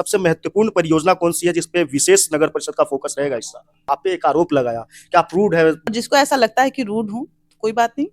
सबसे महत्वपूर्ण परियोजना कौन सी है जिसपे विशेष नगर परिषद का फोकस रहेगा इस साल? आप पे एक आरोप लगाया कि आप रूड है। जिसको ऐसा लगता है कि रूड हूँ, कोई बात नहीं,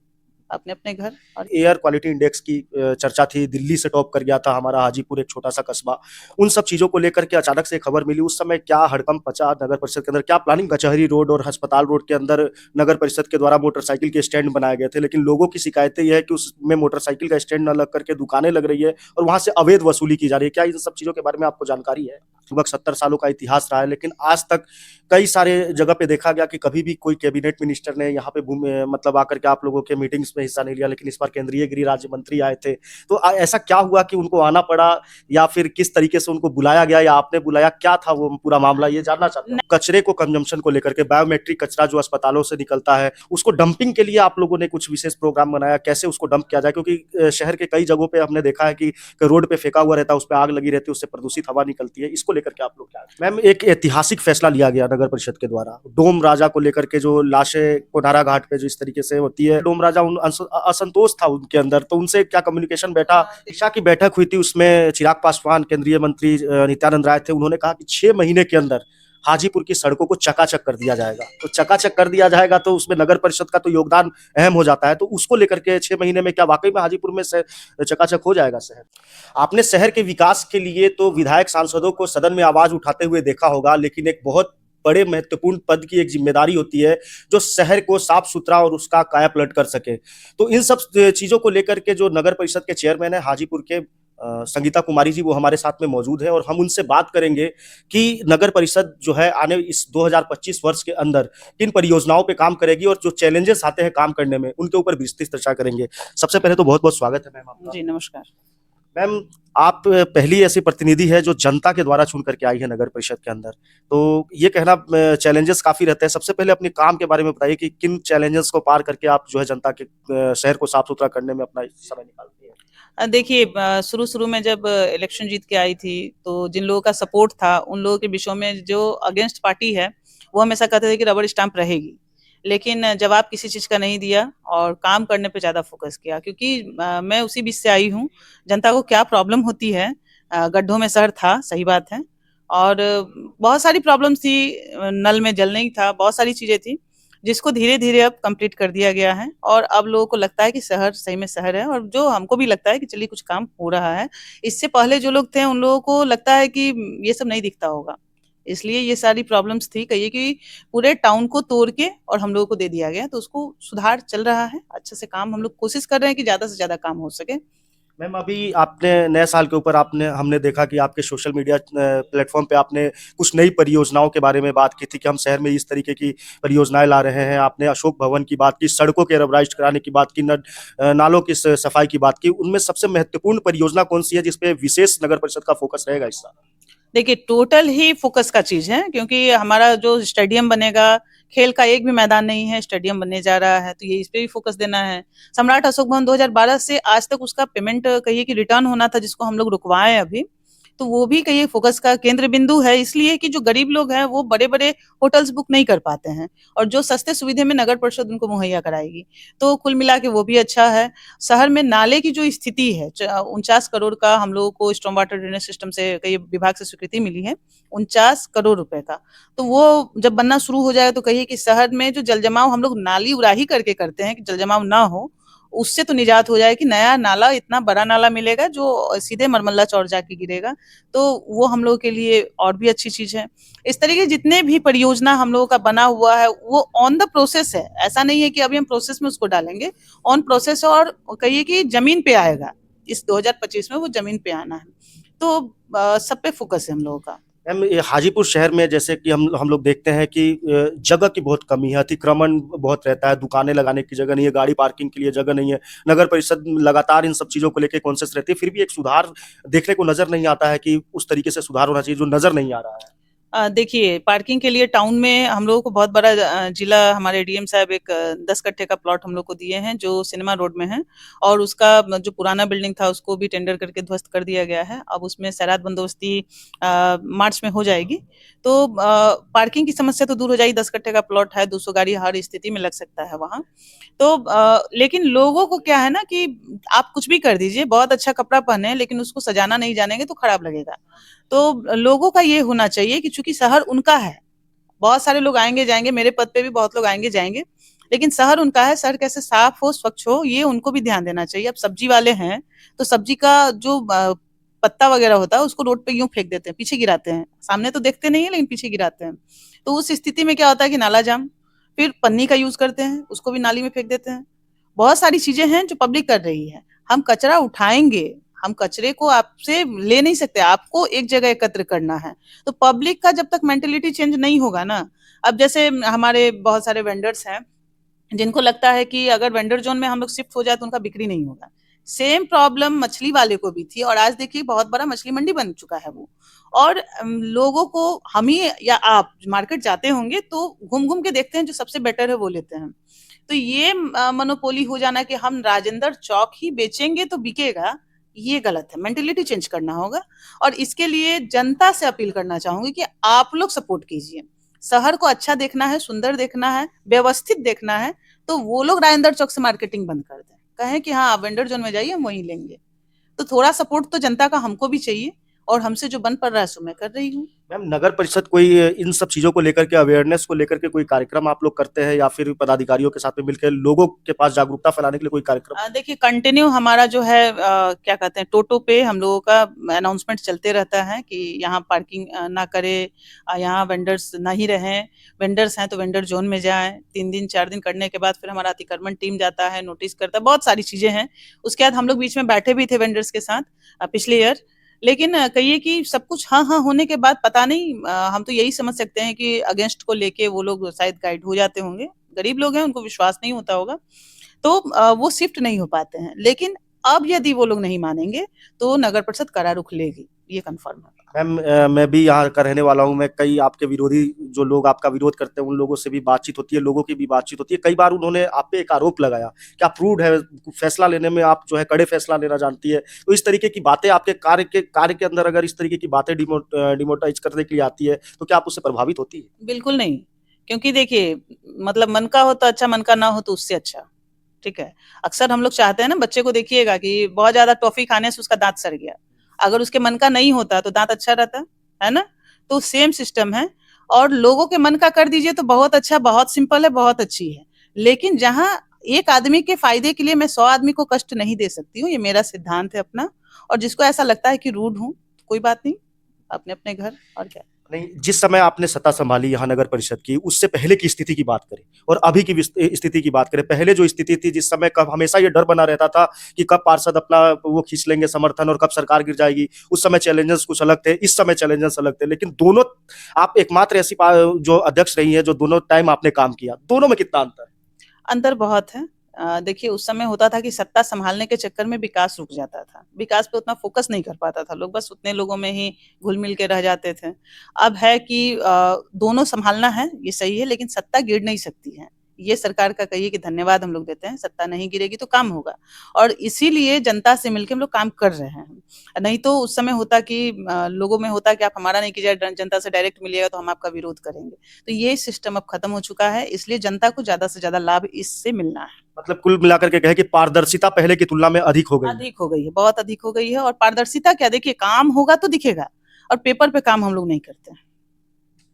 अपने अपने घर। और एयर क्वालिटी इंडेक्स की चर्चा थी, दिल्ली से टॉप कर गया था हमारा हाजीपुर, एक छोटा सा कस्बा। उन सब चीजों को लेकर के अचानक से खबर मिली, उस समय क्या हड़कंप मचा नगर परिषद के अंदर, क्या प्लानिंग? कचहरी रोड और अस्पताल रोड के अंदर नगर परिषद के द्वारा मोटरसाइकिल के स्टैंड बनाए गए थे, लेकिन लोगों की शिकायतें यह है कि उसमें मोटरसाइकिल का स्टैंड न लग करके दुकानें लग रही है और वहां से अवैध वसूली की जा रही है। क्या इन सब चीजों के बारे में आपको जानकारी है? लगभग 70 सालों का इतिहास रहा है, लेकिन आज तक कई सारे जगह पे देखा गया कि कभी भी कोई कैबिनेट मिनिस्टर ने यहाँ पे मतलब आकर के आप लोगों के मीटिंग्स में हिस्सा नहीं लिया, लेकिन इस बार केंद्रीय गृह राज्य मंत्री आए थे। तो ऐसा क्या हुआ कि उनको आना पड़ा, या फिर किस तरीके से उनको बुलाया गया, या आपने बुलाया? क्या था वो पूरा मामला, ये जानना चाहते हैं। कचरे को कंजम्पशन को लेकर के, बायोमेट्रिक कचरा जो अस्पतालों से निकलता है उसको डंपिंग के लिए आप लोगों ने कुछ विशेष प्रोग्राम बनाया, कैसे उसको डंप किया जाए? क्योंकि शहर के कई जगहों पे हमने देखा है कि रोड पे फेंका हुआ रहता है, उस पर आग लगी रहती है, उससे प्रदूषित हवा निकलती है। इसको लेकर के आप लोग क्या? मैम, एक ऐतिहासिक फैसला लिया गया नगर परिषद के द्वारा, डोम राजा को लेकर के, जो लाशें कोनारा घाट पे जो इस तरीके से होती है, डोम राजा असंतोष था उनके अंदर, तो उनसे क्या कम्युनिकेशन बैठा, दिशा की बैठक हुई थी, उसमें चिराग पासवान केंद्रीय मंत्री नित्यानंद राय थे, उन्होंने कहा कि 6 महीने के अंदर हाजीपुर की सड़कों को चकाचक कर दिया जाएगा। तो चकाचक कर दिया जाएगा तो उसमें नगर परिषद का तो योगदान अहम हो जाता है, तो उसको लेकर के 6 महीने में क्या वाकई में हाजीपुर में से चकाचक हो जाएगा शहर? आपने शहर के विकास के लिए तो विधायक सांसदों को सदन में आवाज उठाते हुए देखा होगा, लेकिन एक बहुत बड़े महत्वपूर्ण पद की एक जिम्मेदारी होती है जो शहर को साफ सुथरा और उसका काया पलट कर सके। तो इन सब चीजों को लेकर के जो नगर परिषद के चेयरमैन है हाजीपुर के, संगीता कुमारी जी, वो हमारे साथ में मौजूद है और हम उनसे बात करेंगे कि नगर परिषद जो है आने इस 2025 वर्ष के अंदर किन परियोजनाओं पे काम करेगी और जो चैलेंजेस आते हैं काम करने में उनके ऊपर विस्तृत चर्चा करेंगे। सबसे पहले तो बहुत बहुत स्वागत है मैम आपका। जी नमस्कार। मैम, आप पहली ऐसी प्रतिनिधि है जो जनता के द्वारा चुन करके आई है नगर परिषद के अंदर, तो ये कहना चैलेंजेस काफी रहते हैं। सबसे पहले अपने काम के बारे में बताइए कि किन चैलेंजेस को पार करके आप जो है जनता के शहर को साफ सुथरा करने में अपना समय निकालती है। देखिए, शुरू-शुरू में जब इलेक्शन जीत के आई थी, तो जिन लोगों का सपोर्ट था, उन लोगों के विषयों में जो अगेंस्ट पार्टी है, वो हमेशा कहते थे कि रबर स्टैम्प रहेगी। लेकिन जवाब किसी चीज़ का नहीं दिया और काम करने पे ज़्यादा फोकस किया, क्योंकि मैं उसी बीच से आई हूँ। जनता को क्या प्रॉब्लम होती है, गड्ढों में शहर था, सही बात है। और बहुत सारी प्रॉब्लम्स थी, नल में जल नहीं था, बहुत सारी चीज़ें थी, जिसको धीरे-धीरे अब कंप्लीट कर दिया गया है और अब लोगों को लगता है कि शहर सही में शहर है, और जो हमको भी लगता है कि चलिए कुछ काम हो रहा है। इससे पहले जो लोग थे उन लोगों को लगता है कि ये सब नहीं दिखता होगा। इसलिए ये सारी प्रॉब्लम्स थी, कहिए कि पूरे टाउन को तोड़ के और हम लोगों को दे दिया गया, तो उसको सुधार चल रहा है। अच्छे से काम हम लोग कोशिश कर रहे हैं कि ज़्यादा से ज़्यादा काम हो सके। मैम, अभी आपने नए साल के ऊपर आपने हमने देखा कि आपके सोशल मीडिया प्लेटफॉर्म पे आपने कुछ नई परियोजनाओं के बारे में बात की थी कि हम शहर में इस तरीके की परियोजनाएं ला रहे हैं। आपने अशोक भवन की बात की, सड़कों के रबराइज कराने की बात की, नालों की सफाई की बात की। उनमें सबसे महत्वपूर्ण परियोजना कौन सी है जिसपे विशेष नगर परिषद का फोकस रहेगा इस साल? देखिए, टोटल ही फोकस का चीज़ है, क्योंकि हमारा जो स्टेडियम बनेगा, खेल का एक भी मैदान नहीं है, स्टेडियम बनने जा रहा है, तो ये इस पे भी फोकस देना है। सम्राट अशोक भवन 2012 से आज तक उसका पेमेंट कहिए कि रिटर्न होना था, जिसको हम लोग रुकवाए हैं अभी, तो वो भी कहिए फोकस का केंद्र बिंदु है, इसलिए कि जो गरीब लोग हैं वो बड़े-बड़े होटल्स बुक नहीं कर पाते हैं और जो सस्ते सुविधे में नगर परिषद उनको मुहैया कराएगी। तो कुल मिला के वो भी अच्छा है। शहर में नाले की जो स्थिति है, 49 करोड़ का हम लोगों को स्टॉर्म वाटर ड्रेनेज सिस्टम से कई विभाग से स्वीकृति मिली है, 49 करोड़ रुपए का। तो वो जब बनना शुरू हो जाए तो कहिए कि शहर में जो जल-जमाव हम लोग नाली उराही करके करते हैं कि जल-जमाव ना हो, उससे तो निजात हो जाए कि नया नाला, इतना बड़ा नाला मिलेगा जो सीधे मरमल्ला चौर जाके गिरेगा, तो वो हम लोगों के लिए और भी अच्छी चीज़ है। इस तरह के जितने भी परियोजना हम लोगों का बना हुआ है, वो ऑन द प्रोसेस है। ऐसा नहीं है कि अभी हम प्रोसेस में उसको डालेंगे, ऑन प्रोसेस, और कहिए कि ज़मीन पे आएगा। इस 2025 में वो ज़मीन पे आना है। तो सब पे फोकस है हम लोगों का। मैम, ये हाजीपुर शहर में जैसे कि हम लोग देखते हैं कि जगह की बहुत कमी है, अतिक्रमण बहुत रहता है, दुकानें लगाने की जगह नहीं है, गाड़ी पार्किंग के लिए जगह नहीं है। नगर परिषद लगातार इन सब चीज़ों को लेके कॉन्शियस रहती है, फिर भी एक सुधार देखने को नज़र नहीं आता है कि उस तरीके से सुधार होना चाहिए जो नज़र नहीं आ रहा है। देखिए, पार्किंग के लिए टाउन में हम लोगों को बहुत बड़ा जिला हमारे डीएम साहब एक 10 कट्ठे का प्लॉट हम लोग को दिए हैं, जो सिनेमा रोड में है, और उसका जो पुराना बिल्डिंग था उसको भी टेंडर करके ध्वस्त कर दिया गया है। अब उसमें सैरात बंदोबस्ती मार्च में हो जाएगी। तो पार्किंग की समस्या तो दूर हो जाएगी, 10 कट्ठे का प्लॉट है, 200 गाड़ी हर स्थिति में लग सकता है वहाँ। तो लेकिन लोगों को क्या है ना कि आप कुछ भी कर दीजिए, बहुत अच्छा कपड़ा पहने, लेकिन उसको सजाना नहीं जानेंगे तो खराब लगेगा। तो लोगों का ये होना चाहिए कि चूंकि शहर उनका है, बहुत सारे लोग आएंगे जाएंगे, मेरे पद पे भी बहुत लोग आएंगे जाएंगे, लेकिन शहर उनका है, शहर कैसे साफ हो स्वच्छ हो ये उनको भी ध्यान देना चाहिए। अब सब्जी वाले हैं तो सब्जी का जो पत्ता वगैरह होता है उसको रोड पे यूं फेंक देते हैं, पीछे गिराते हैं, सामने तो देखते नहीं है लेकिन पीछे गिराते हैं। तो उस स्थिति में क्या होता है कि नाला जाम, फिर पन्नी का यूज करते हैं, उसको भी नाली में फेंक देते हैं। बहुत सारी चीजें हैं जो पब्लिक कर रही है। हम कचरा उठाएंगे, हम कचरे को आपसे ले नहीं सकते, आपको एक जगह एकत्र करना है। तो पब्लिक का जब तक मेंटेलिटी चेंज नहीं होगा ना, अब जैसे हमारे बहुत सारे वेंडर्स हैं जिनको लगता है कि अगर वेंडर जोन में हम लोग शिफ्ट हो जाए तो उनका बिक्री नहीं होगा। सेम प्रॉब्लम मछली वाले को भी थी और आज देखिए बहुत बड़ा मछली मंडी बन चुका है वो। और लोगों को, हम ही या आप मार्केट जाते होंगे तो घूम घूम के देखते हैं, जो सबसे बेटर है वो लेते हैं। तो ये मोनोपोली हो जाना कि हम राजेंद्र चौक ही बेचेंगे तो बिकेगा, ये गलत है। मेंटेलिटी चेंज करना होगा और इसके लिए जनता से अपील करना चाहूंगी कि आप लोग सपोर्ट कीजिए। शहर को अच्छा देखना है, सुंदर देखना है, व्यवस्थित देखना है, तो वो लोग राजेंद्र चौक से मार्केटिंग बंद कर दें, कहें कि हाँ आप वेंडर जोन में जाइए हम वहीं लेंगे। तो थोड़ा सपोर्ट तो जनता का हमको भी चाहिए और हमसे जो बन पड़ रहा है सो मैं कर रही हूँ। मैम, नगर परिषद कोई इन सब चीजों को लेकर के, अवेयरनेस को लेकर के कोई कार्यक्रम आप लोग करते हैं या फिर पदाधिकारियों के साथ में मिलकर लोगों के पास जागरूकता फैलाने के लिए कोई कार्यक्रम? देखिए कंटिन्यू हमारा जो है क्या कहते हैं, टोटो पे हम लोगों का अनाउंसमेंट चलते रहता है कि यहाँ पार्किंग ना करे, यहाँ वेंडर्स ना ही रहें, वेंडर्स हैं तो वेंडर जोन में जाएं। 3 दिन 4 दिन करने के बाद फिर हमारा अतिक्रमण टीम जाता है, नोटिस करता है, बहुत सारी चीजें हैं। उसके बाद हम लोग बीच में बैठे भी थे वेंडर्स के साथ पिछले ईयर। लेकिन कहिए कि सब कुछ हाँ हाँ होने के बाद पता नहीं, हम तो यही समझ सकते हैं कि अगेंस्ट को लेके वो लोग शायद गाइड हो जाते होंगे, गरीब लोग हैं उनको विश्वास नहीं होता होगा, तो वो शिफ्ट नहीं हो पाते हैं। लेकिन अब यदि वो लोग नहीं मानेंगे तो नगर परिषद कड़ा रुख लेगी, ये कंफर्म है। मैम, मैं भी यहाँ का रहने वाला हूँ। मैं कई आपके विरोधी जो लोग आपका विरोध करते हैं उन लोगों से भी बातचीत होती है, लोगों की भी बातचीत होती है। कई बार उन्होंने आप पे एक आरोप लगाया कि आप रूड है, फैसला लेने में आप जो है कड़े फैसला लेना जानती है। तो इस तरीके की बातें आपके कार्य के अंदर अगर इस तरीके की बातें डिमोटाइज करने के लिए आती है तो क्या आप उससे प्रभावित होती है? बिल्कुल नहीं, क्योंकि देखिए मतलब मन का हो तो अच्छा, मन का ना हो तो उससे अच्छा। ठीक है, अक्सर हम लोग चाहते हैं ना, बच्चे को देखिएगा कि बहुत ज्यादा टॉफी खाने से उसका दांत सड़ गया, अगर उसके मन का नहीं होता तो दांत अच्छा रहता है ना। तो सेम सिस्टम है, और लोगों के मन का कर दीजिए तो बहुत अच्छा, बहुत सिंपल है, बहुत अच्छी है। लेकिन जहां एक आदमी के फायदे के लिए मैं 100 आदमी को कष्ट नहीं दे सकती हूँ, ये मेरा सिद्धांत है अपना। और जिसको ऐसा लगता है कि रूड हूँ, कोई बात नहीं, अपने अपने घर, और क्या। नहीं, जिस समय आपने सत्ता संभाली यहाँ नगर परिषद की, उससे पहले की स्थिति की बात करें और अभी की स्थिति की बात करें। पहले जो स्थिति थी जिस समय, कब हमेशा ये डर बना रहता था कि कब पार्षद अपना वो खींच लेंगे समर्थन और कब सरकार गिर जाएगी, उस समय चैलेंजेस कुछ अलग थे, इस समय चैलेंजेस अलग थे। लेकिन दोनों, आप एकमात्र ऐसी जो अध्यक्ष रही है जो दोनों टाइम आपने काम किया, दोनों में कितना अंतर? अंतर बहुत है। देखिए उस समय होता था कि सत्ता संभालने के चक्कर में विकास रुक जाता था, विकास पे उतना फोकस नहीं कर पाता था लोग, बस उतने लोगों में ही घुल मिल के रह जाते थे। अब है कि दोनों संभालना है, ये सही है, लेकिन सत्ता गिर नहीं सकती है। ये सरकार का कहिए कि धन्यवाद हम लोग देते हैं, सत्ता नहीं गिरेगी तो काम होगा, और इसीलिए जनता से मिलकर हम लोग काम कर रहे हैं। नहीं तो उस समय होता कि लोगों में होता कि आप हमारा नहीं कीजिए, जनता से डायरेक्ट मिलिएगा तो हम आपका विरोध करेंगे। तो ये सिस्टम अब खत्म हो चुका है, इसलिए जनता को ज्यादा से ज्यादा लाभ इससे मिलना है। मतलब कुल मिलाकर के कहे कि पारदर्शिता पहले की तुलना में अधिक हो गई है। अधिक हो गई है, बहुत अधिक हो गई है। और पारदर्शिता क्या, देखिए काम होगा तो दिखेगा, और पेपर पे काम हम लोग नहीं करते हैं,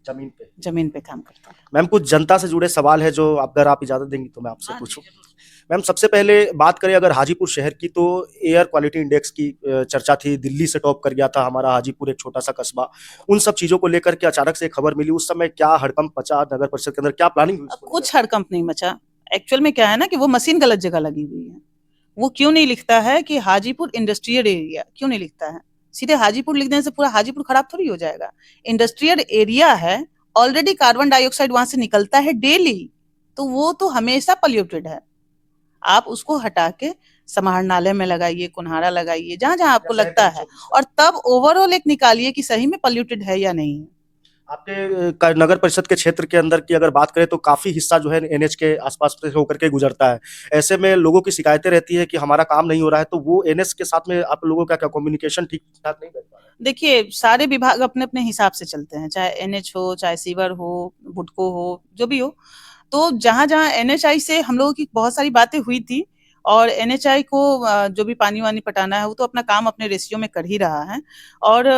जमीन पे काम करते हैं। मैम, कुछ जनता से जुड़े सवाल है जो अगर आप इजाजत देंगी तो मैं आपसे पूछूं। जी, जरूर। मैम, सबसे पहले बात करें अगर हाजीपुर शहर की, तो एयर क्वालिटी इंडेक्स की चर्चा थी, दिल्ली से टॉप कर गया था हमारा हाजीपुर, एक छोटा सा कस्बा। उन सब चीजों को लेकर के अचानक से खबर मिली, उस समय क्या हड़कंप मचा नगर परिषद के अंदर, क्या प्लानिंग हुई उसको लेकर? कुछ हड़कंप नहीं मचा। एक्चुअल में क्या है ना कि वो मशीन गलत जगह लगी हुई है। वो क्यों नहीं लिखता है कि हाजीपुर इंडस्ट्रियल एरिया, क्यों नहीं लिखता है? सीधे हाजीपुर लिख देने से पूरा हाजीपुर खराब थोड़ी हो जाएगा। इंडस्ट्रियल एरिया है, ऑलरेडी कार्बन डाइऑक्साइड वहां से निकलता है डेली, तो वो तो हमेशा पॉल्यूटेड है। आप उसको हटा के समाहरणालय में लगाइए, कुन्हारा लगाइए, जहां जहां आपको लगता है, और तब ओवरऑल एक निकालिए कि सही में पॉल्यूटेड है या नहीं है। आपके नगर परिषद के क्षेत्र के अंदर की अगर बात करें तो काफी हिस्सा जो है एनएच के आसपास से होकर के गुजरता है। ऐसे में लोगों की शिकायतें रहती है कि हमारा काम नहीं हो रहा है, तो वो एनएच के साथ में आप लोगों का क्या कम्युनिकेशन ठीक ठाक नहीं बैठ पा रहा है? देखिए सारे विभाग अपने अपने हिसाब से चलते हैं, चाहे एनएच हो, चाहे सीवर हो, बुडको हो, जो भी हो। तो जहां जहां एनएचआई से हम लोगों की बहुत सारी बातें हुई थी, और एनएचआई को जो भी पानी वानी पटाना है वो तो अपना काम अपने रेशियो में कर ही रहा है। और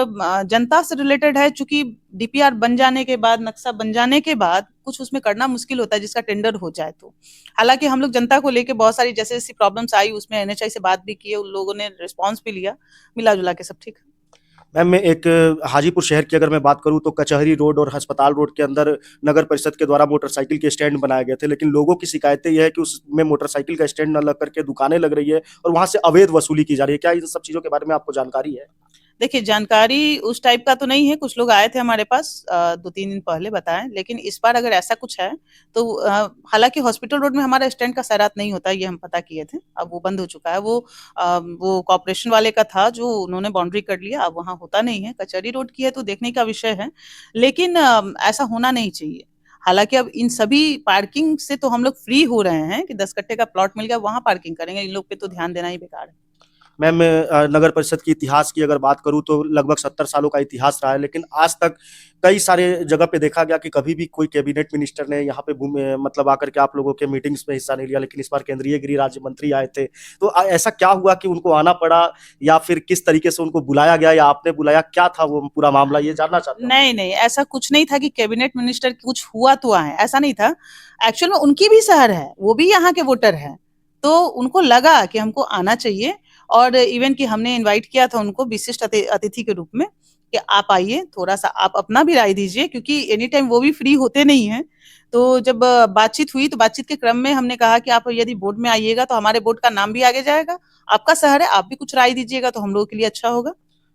जनता से रिलेटेड है, चूंकि डीपीआर बन जाने के बाद, नक्शा बन जाने के बाद कुछ उसमें करना मुश्किल होता है जिसका टेंडर हो जाए तो। हालांकि हम लोग जनता को लेके बहुत सारी जैसे जैसी प्रॉब्लम्स आई उसमें एनएचआई से बात भी की है, उन लोगों ने रिस्पॉन्स भी लिया, मिला जुला के सब ठीक है। मैम मैं एक हाजीपुर शहर की अगर मैं बात करूं तो कचहरी रोड और अस्पताल रोड के अंदर नगर परिषद के द्वारा मोटरसाइकिल के स्टैंड बनाए गए थे, लेकिन लोगों की शिकायतें यह है कि उसमें मोटरसाइकिल का स्टैंड न लग करके दुकानें लग रही है और वहां से अवैध वसूली की जा रही है। क्या इन सब चीजों के बारे में आपको जानकारी है? देखिए, जानकारी उस टाइप का तो नहीं है, कुछ लोग आए थे हमारे पास 2-3 दिन पहले बताएं, लेकिन इस बार अगर ऐसा कुछ है तो हालांकि हॉस्पिटल रोड में हमारा स्टैंड का सैरात नहीं होता, ये हम पता किए थे, अब वो बंद हो चुका है। वो कॉर्पोरेशन वाले का था जो उन्होंने बाउंड्री कर लिया, अब वहाँ होता नहीं है। कचहरी रोड की है तो देखने का विषय है, लेकिन ऐसा होना नहीं चाहिए। हालांकि अब इन सभी पार्किंग से तो हम लोग फ्री हो रहे हैं कि 10 कट्टे का प्लॉट मिल गया, वहां पार्किंग करेंगे, इन लोग पे तो ध्यान देना ही बेकार है। मैम नगर परिषद की इतिहास की अगर बात करूं तो लगभग 70 सालों का इतिहास रहा है, लेकिन आज तक कई सारे जगह पे देखा गया कि कभी भी कोई कैबिनेट मिनिस्टर ने यहाँ पे मतलब आकर के आप लोगों के मीटिंग्स में हिस्सा नहीं लिया, लेकिन इस बार केंद्रीय गृह राज्य मंत्री आए थे। तो ऐसा क्या हुआ कि उनको आना पड़ा, या फिर किस तरीके से उनको बुलाया गया या आपने बुलाया, क्या था वो पूरा मामला, ये जानना चाहता हूँ। नहीं नहीं, ऐसा कुछ नहीं था कि कैबिनेट मिनिस्टर कुछ हुआ तो आए, ऐसा नहीं था। एक्चुअल में उनकी भी शहर है, वो भी यहाँ के वोटर है, तो उनको लगा कि हमको आना चाहिए। और इवन कि हमने इनवाइट किया था उनको विशिष्ट अतिथि के रूप में कि आप आइए, थोड़ा सा आप अपना भी राय दीजिए, क्योंकि एनी टाइम वो भी फ्री होते नहीं हैं। तो जब बातचीत हुई तो बातचीत के क्रम में हमने कहा कि आप यदि बोर्ड में आइएगा तो हमारे बोर्ड का नाम भी आगे जाएगा, आपका शहर है, आप भी कुछ राय दीजिएगा तो हम लोगों के लिए अच्छा होगा।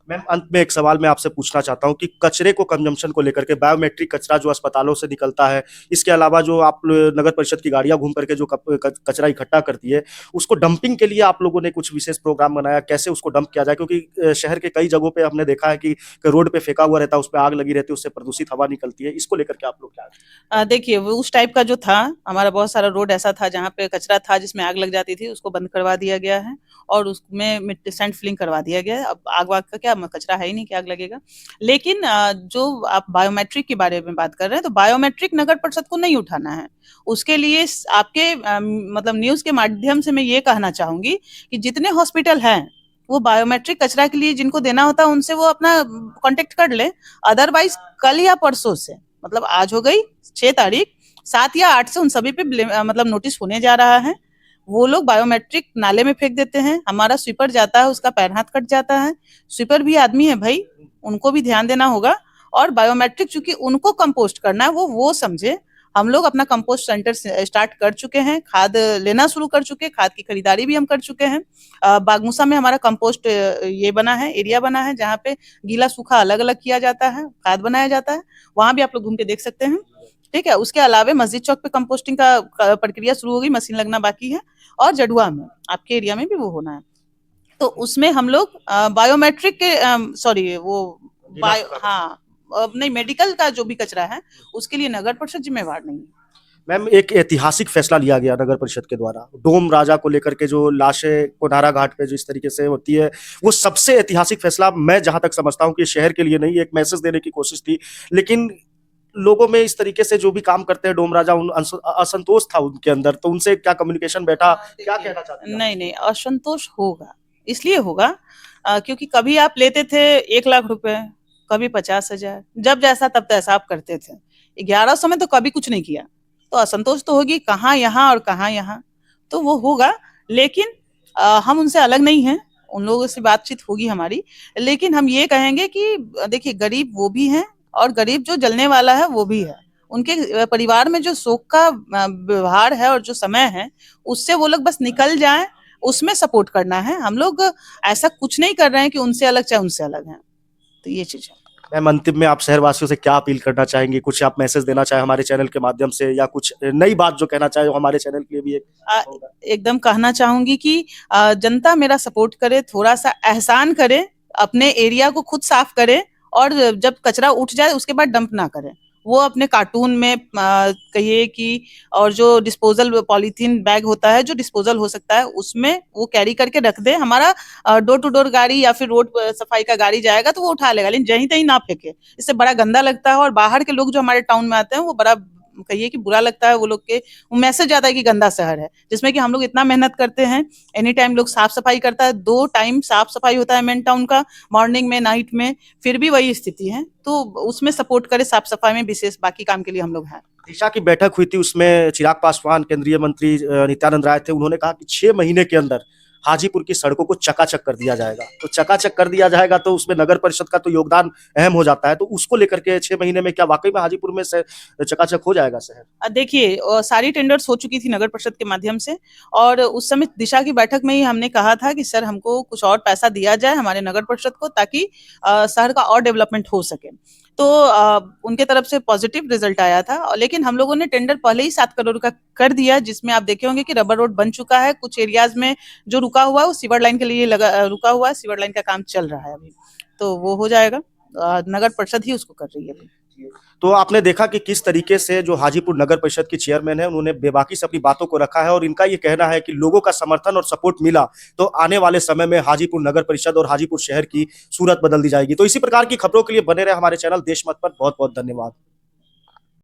मैम अंत में एक सवाल मैं आपसे पूछना चाहता हूँ कि कचरे को कंजम्पशन को लेकर के, बायोमेट्रिक कचरा जो अस्पतालों से निकलता है, इसके अलावा जो आप नगर परिषद की गाड़ियां घूम करके जो कचरा इकट्ठा करती है, उसको डंपिंग के लिए आप लोगों ने कुछ विशेष प्रोग्राम बनाया, कैसे उसको डंप किया जाए? क्योंकि शहर के कई जगहों पे हमने देखा है कि रोड पे फेंका हुआ रहता है, उस पर आग लगी रहती है, उससे प्रदूषित हवा निकलती है। इसको लेकर के आप लोग क्या? देखिए, वो उस टाइप का जो था, हमारा बहुत सारा रोड ऐसा था जहाँ पे कचरा था जिसमें आग लग जाती थी, उसको बंद करवा दिया गया है और उसमें मिट्टी सैंड फिलिंग करवा दिया गया है। अब आग वाग का क्या, कचरा है ही नहीं कि आग लगेगा। लेकिन जो आप बायोमेट्रिक के बारे में बात कर रहे हैं, तो बायोमेट्रिक नगर परिषद को नहीं उठाना है। उसके लिए आपके मतलब न्यूज के माध्यम से मैं ये कहना चाहूंगी कि जितने हॉस्पिटल हैं वो बायोमेट्रिक कचरा के लिए जिनको देना होता है उनसे वो अपना कांटेक्ट कर ले। अदरवाइज कल या परसों से, मतलब आज हो गई 6 तारीख, 7 या 8 से उन सभी पे मतलब नोटिस होने जा रहा है। वो लोग बायोमेट्रिक नाले में फेंक देते हैं, हमारा स्वीपर जाता है उसका पैर हाथ कट जाता है। स्वीपर भी आदमी है भाई, उनको भी ध्यान देना होगा। और बायोमेट्रिक चूंकि उनको कंपोस्ट करना है, वो समझे। हम लोग अपना कंपोस्ट सेंटर स्टार्ट कर चुके हैं, खाद लेना शुरू कर चुके हैं, खाद की खरीदारी भी हम कर चुके हैं। बागमूसा में हमारा कंपोस्ट ये बना है, एरिया बना है जहाँ पे गीला सूखा अलग अलग किया जाता है, खाद बनाया जाता है, वहां भी आप लोग घूम के देख सकते हैं। ठीक है, उसके अलावा मस्जिद चौक पे कंपोस्टिंग का प्रक्रिया शुरू हो गई, मशीन लगना बाकी है। और जडुआ में आपके एरिया में भी वो होना है, तो उसमें हम लोग बायोमेट्रिक के सॉरी वो हाँ, नहीं, मेडिकल का जो भी कचरा है उसके लिए नगर परिषद जिम्मेवार नहीं है। मैम एक ऐतिहासिक फैसला लिया गया नगर परिषद के द्वारा, डोम राजा को लेकर के जो लाशें कोनारा घाट पे जिस तरीके से होती है, वो सबसे ऐतिहासिक फैसला मैं जहां तक समझता हूं कि शहर के लिए नहीं, एक मैसेज देने की कोशिश थी। लेकिन लोगों में इस तरीके से जो भी काम करते हैं डोम राजा, असंतोष था उनके अंदर, तो उनसे क्या कम्युनिकेशन बैठा, क्या कहना चाहते हैं? नहीं नहीं, असंतोष होगा, इसलिए होगा क्योंकि कभी आप लेते थे 1 लाख रुपए, कभी 50,000, जब जैसा तब तैसा आप करते थे। 1100 में तो कभी कुछ नहीं किया, तो असंतोष तो होगी, कहाँ यहाँ और कहाँ यहाँ, तो वो होगा। लेकिन हम उनसे अलग नहीं हैं, उन लोगों से बातचीत होगी हमारी। लेकिन हम ये कहेंगे कि देखिए, गरीब वो भी हैं और गरीब जो जलने वाला है वो भी है। उनके परिवार में जो शोक का व्यवहार है और जो समय है, उससे वो लोग बस निकल जाएं, उसमें सपोर्ट करना है। हम लोग ऐसा कुछ नहीं कर रहे हैं कि उनसे अलग चाहे उनसे अलग हैं, तो ये चीज है। मैम अंतिम में आप शहरवासियों से क्या अपील करना चाहेंगे? कुछ आप मैसेज देना चाहे हमारे चैनल के माध्यम से, या कुछ नई बात जो कहना चाहे हमारे चैनल के लिए भी एकदम कहना चाहूंगी कि जनता मेरा सपोर्ट करे, थोड़ा सा एहसान करे, अपने एरिया को खुद साफ करे, और जब कचरा उठ जाए उसके बाद डंप ना करे। वो अपने कार्टून में कहिए कि, और जो डिस्पोजल पॉलीथीन बैग होता है जो डिस्पोजल हो सकता है उसमें वो कैरी करके रख दे। हमारा डोर टू डोर गाड़ी या फिर रोड सफाई का गाड़ी जाएगा तो वो उठा लेगा, लेकिन जहीं तहीं ना फेंके, इससे बड़ा गंदा लगता है। और बाहर के लोग जो हमारे टाउन में आते हैं वो बड़ा कहिए कि बुरा लगता है वो लोग के मैसेज आता है कि गंदा शहर है, जिसमें कि हम लोग इतना मेहनत करते हैं, एनी टाइम लोग साफ सफाई करता है, 2 टाइम साफ सफाई होता है मेन टाउन का, मॉर्निंग में नाइट में, फिर भी वही स्थिति है। तो उसमें सपोर्ट करे साफ सफाई में विशेष, बाकी काम के लिए हम लोग हैं। दिशा की बैठक हुई थी, उसमें चिराग पासवान, केंद्रीय मंत्री नित्यानंद राय थे। उन्होंने कहा कि 6 महीने के अंदर हाजीपुर की सड़कों को चकाचक कर दिया जाएगा। तो चकाचक कर दिया जाएगा तो उसमें नगर परिषद का तो योगदान अहम हो जाता है। तो उसको लेकर के 6 महीने में क्या वाकई में हाजीपुर में से चकाचक हो जाएगा शहर? देखिए सारी टेंडर्स हो चुकी थी नगर परिषद के माध्यम से, और उस समय दिशा की बैठक में ही हमने कहा था कि सर हमको कुछ और पैसा दिया जाए हमारे नगर परिषद को, ताकि शहर का और डेवलपमेंट हो सके। तो उनके तरफ से पॉजिटिव रिजल्ट आया था, लेकिन हम लोगों ने टेंडर पहले ही 7 करोड़ का कर दिया, जिसमें आप देखे होंगे कि रबर रोड बन चुका है। कुछ एरियाज में जो रुका हुआ है वो सीवर लाइन के लिए रुका हुआ है, सीवर लाइन का काम चल रहा है अभी, तो वो हो जाएगा। नगर परिषद ही उसको कर रही है अभी। तो आपने देखा कि किस तरीके से जो हाजीपुर नगर परिषद की चेयरमैन है, उन्होंने बेबाकी से अपनी बातों को रखा है और इनका ये कहना है कि लोगों का समर्थन और सपोर्ट मिला तो आने वाले समय में हाजीपुर नगर परिषद और हाजीपुर शहर की सूरत बदल दी जाएगी। तो इसी प्रकार की खबरों के लिए बने रहे हमारे चैनल देशमत पर। बहुत बहुत धन्यवाद।